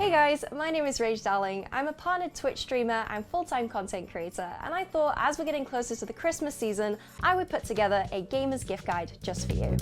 Hey guys, my name is Rage Darling. I'm a partnered Twitch streamer and full-time content creator, and I thought as we're getting closer to the Christmas season, I would put together a gamer's gift guide just for you.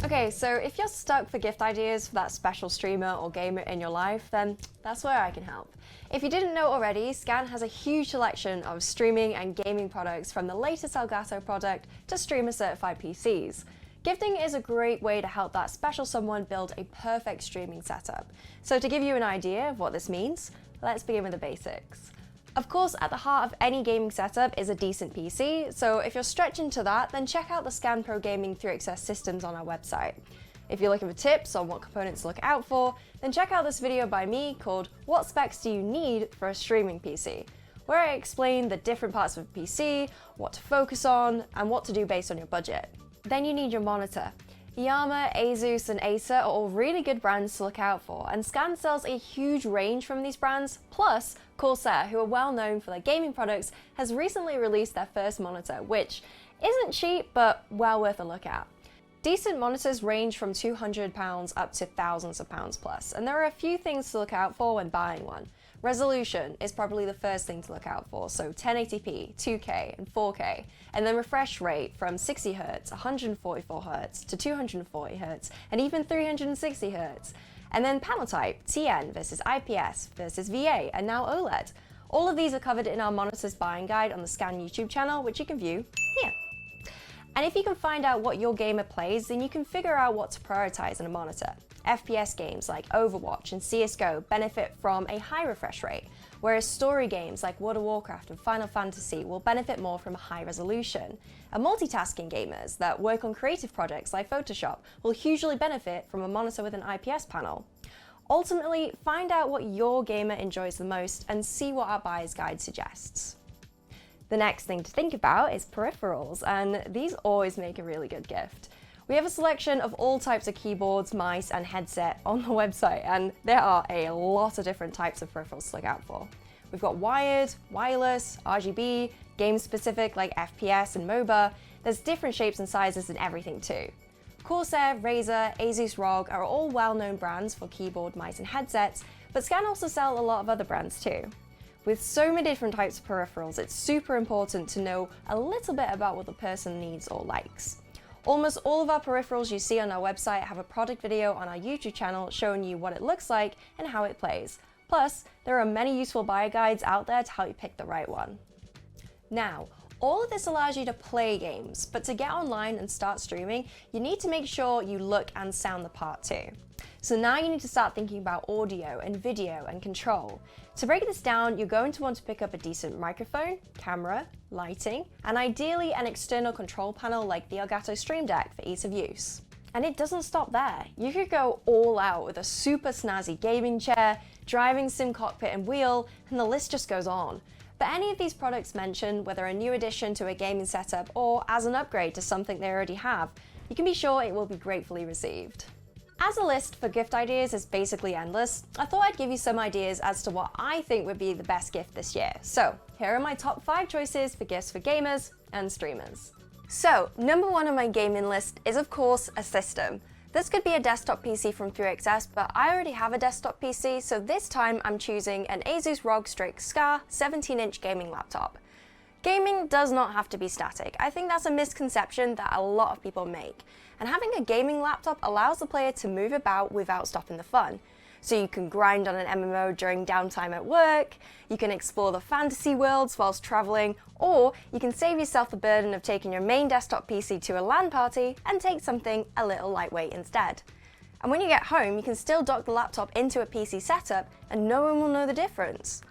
Okay, so if you're stuck for gift ideas for that special streamer or gamer in your life, then that's where I can help. If you didn't know already, Scan has a huge selection of streaming and gaming products, from the latest Elgato product to streamer certified PCs. Gifting is a great way to help that special someone build a perfect streaming setup. So to give you an idea of what this means, let's begin with the basics. Of course, at the heart of any gaming setup is a decent PC, so if you're stretching to that, then check out the Scan Pro Gaming 3XS systems on our website. If you're looking for tips on what components to look out for, then check out this video by me called What Specs Do You Need for a Streaming PC?, where I explain the different parts of a PC, what to focus on, and what to do based on your budget. Then you need your monitor. Yama, Asus, and Acer are all really good brands to look out for, and Scan sells a huge range from these brands, plus Corsair, who are well known for their gaming products, has recently released their first monitor, which isn't cheap, but well worth a look at. Decent monitors range from £200 up to thousands of pounds plus, and there are a few things to look out for when buying one. Resolution is probably the first thing to look out for, so 1080p, 2K, and 4K, and then refresh rate from 60Hz, 144Hz to 240Hz, and even 360Hz. And then panel type, TN versus IPS versus VA, and now OLED. All of these are covered in our monitors buying guide on the Scan YouTube channel, which you can view here. And if you can find out what your gamer plays, then you can figure out what to prioritize in a monitor. FPS games like Overwatch and CSGO benefit from a high refresh rate, whereas story games like World of Warcraft and Final Fantasy will benefit more from a high resolution. And multitasking gamers that work on creative projects like Photoshop will hugely benefit from a monitor with an IPS panel. Ultimately, find out what your gamer enjoys the most and see what our buyer's guide suggests. The next thing to think about is peripherals, and these always make a really good gift. We have a selection of all types of keyboards, mice, and headset on the website, and there are a lot of different types of peripherals to look out for. We've got wired, wireless, RGB, game-specific like FPS and MOBA. There's different shapes and sizes and everything too. Corsair, Razer, Asus ROG are all well-known brands for keyboard, mice, and headsets, but Scan also sell a lot of other brands too. With so many different types of peripherals, it's super important to know a little bit about what the person needs or likes. Almost all of our peripherals you see on our website have a product video on our YouTube channel showing you what it looks like and how it plays. Plus, there are many useful buyer guides out there to help you pick the right one. Now, all of this allows you to play games, but to get online and start streaming, you need to make sure you look and sound the part too. So now you need to start thinking about audio and video and control. To break this down, you're going to want to pick up a decent microphone, camera, lighting, and ideally an external control panel like the Elgato Stream Deck for ease of use. And it doesn't stop there. You could go all out with a super snazzy gaming chair, driving sim cockpit and wheel, and the list just goes on. But any of these products mentioned, whether a new addition to a gaming setup or as an upgrade to something they already have, you can be sure it will be gratefully received. As a list for gift ideas is basically endless, I thought I'd give you some ideas as to what I think would be the best gift this year. So here are my top 5 choices for gifts for gamers and streamers. So number 1 on my gaming list is of course a system. This could be a desktop PC from 3XS, but I already have a desktop PC, so this time I'm choosing an Asus ROG Strix Scar 17-inch gaming laptop. Gaming does not have to be static. I think that's a misconception that a lot of people make. And having a gaming laptop allows the player to move about without stopping the fun. So you can grind on an MMO during downtime at work, you can explore the fantasy worlds whilst traveling, or you can save yourself the burden of taking your main desktop PC to a LAN party and take something a little lightweight instead. And when you get home, you can still dock the laptop into a PC setup and no one will know the difference.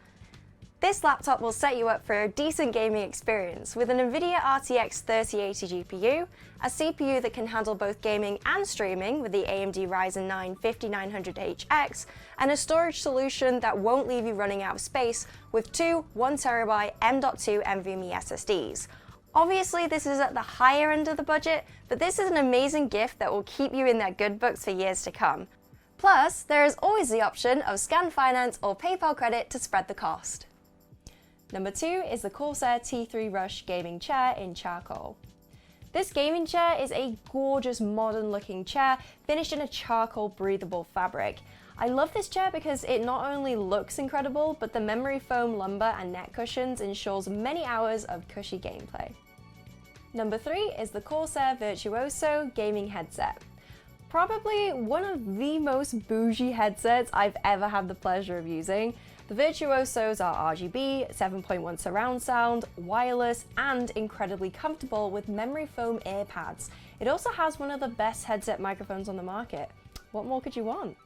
This laptop will set you up for a decent gaming experience with an NVIDIA RTX 3080 GPU, a CPU that can handle both gaming and streaming with the AMD Ryzen 9 5900HX, and a storage solution that won't leave you running out of space with 2 1TB M.2 NVMe SSDs. Obviously this is at the higher end of the budget, but this is an amazing gift that will keep you in their good books for years to come. Plus, there is always the option of Scan Finance or PayPal credit to spread the cost. Number 2 is the Corsair T3 Rush gaming chair in charcoal. This gaming chair is a gorgeous modern looking chair finished in a charcoal breathable fabric. I love this chair because it not only looks incredible, but the memory foam lumbar and neck cushions ensures many hours of cushy gameplay. Number 3 is the Corsair Virtuoso gaming headset. Probably one of the most bougie headsets I've ever had the pleasure of using. The Virtuosos are RGB, 7.1 surround sound, wireless, and incredibly comfortable with memory foam ear pads. It also has one of the best headset microphones on the market. What more could you want?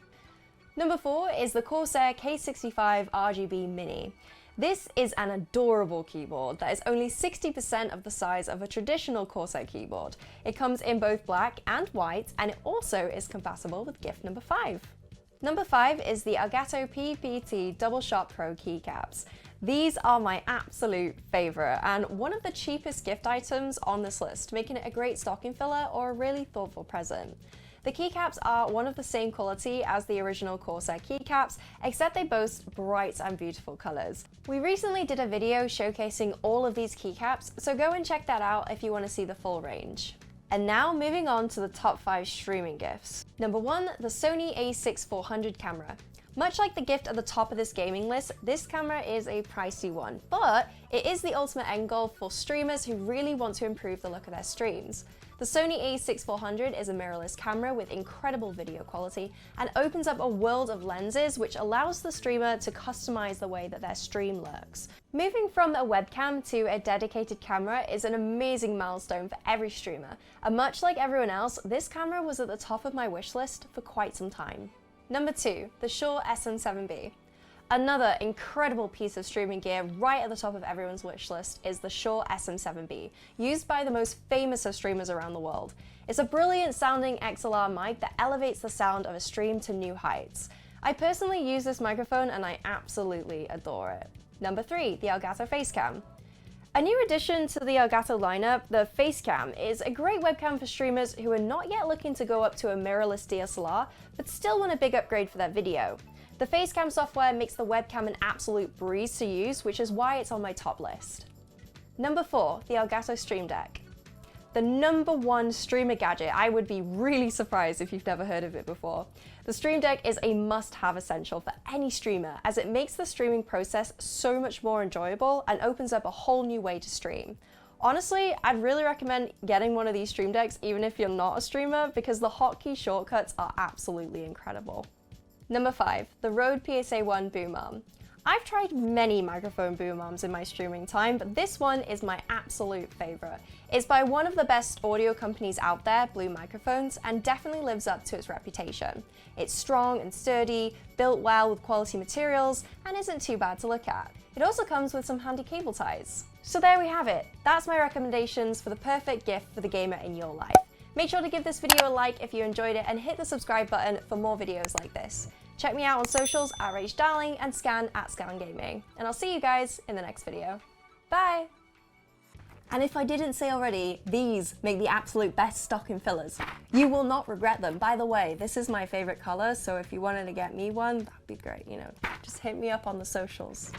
Number 4 is the Corsair K65 RGB Mini. This is an adorable keyboard that is only 60% of the size of a traditional Corsair keyboard. It comes in both black and white, and it also is compatible with gift number 5. Number 5 is the Elgato PPT Double Shot Pro keycaps. These are my absolute favorite and one of the cheapest gift items on this list, making it a great stocking filler or a really thoughtful present. The keycaps are one of the same quality as the original Corsair keycaps, except they boast bright and beautiful colors. We recently did a video showcasing all of these keycaps, so go and check that out if you want to see the full range. And now moving on to the top 5 streaming gifts. Number 1, the Sony a6400 camera. Much like the gift at the top of this gaming list, this camera is a pricey one, but it is the ultimate end goal for streamers who really want to improve the look of their streams. The Sony a6400 is a mirrorless camera with incredible video quality and opens up a world of lenses which allows the streamer to customize the way that their stream looks. Moving from a webcam to a dedicated camera is an amazing milestone for every streamer, and much like everyone else, this camera was at the top of my wish list for quite some time. Number 2, the Shure SM7B. Another incredible piece of streaming gear right at the top of everyone's wish list is the Shure SM7B, used by the most famous of streamers around the world. It's a brilliant sounding XLR mic that elevates the sound of a stream to new heights. I personally use this microphone and I absolutely adore it. Number 3, the Elgato Facecam. A new addition to the Elgato lineup, the Facecam is a great webcam for streamers who are not yet looking to go up to a mirrorless DSLR, but still want a big upgrade for their video. The Facecam software makes the webcam an absolute breeze to use, which is why it's on my top list. Number 4, the Elgato Stream Deck. The number 1 streamer gadget. I would be really surprised if you've never heard of it before. The Stream Deck is a must-have essential for any streamer as it makes the streaming process so much more enjoyable and opens up a whole new way to stream. Honestly, I'd really recommend getting one of these Stream Decks even if you're not a streamer because the hotkey shortcuts are absolutely incredible. Number 5, the Rode PSA-1 Boom Arm. I've tried many microphone boom arms in my streaming time, but this one is my absolute favorite. It's by one of the best audio companies out there, Blue Microphones, and definitely lives up to its reputation. It's strong and sturdy, built well with quality materials, and isn't too bad to look at. It also comes with some handy cable ties. So there we have it. That's my recommendations for the perfect gift for the gamer in your life. Make sure to give this video a like if you enjoyed it and hit the subscribe button for more videos like this. Check me out on socials at RachDarling and Scan at ScanGaming. And I'll see you guys in the next video. Bye! And if I didn't say already, these make the absolute best stocking fillers. You will not regret them. By the way, this is my favorite color, so if you wanted to get me one, that'd be great, you know. Just hit me up on the socials.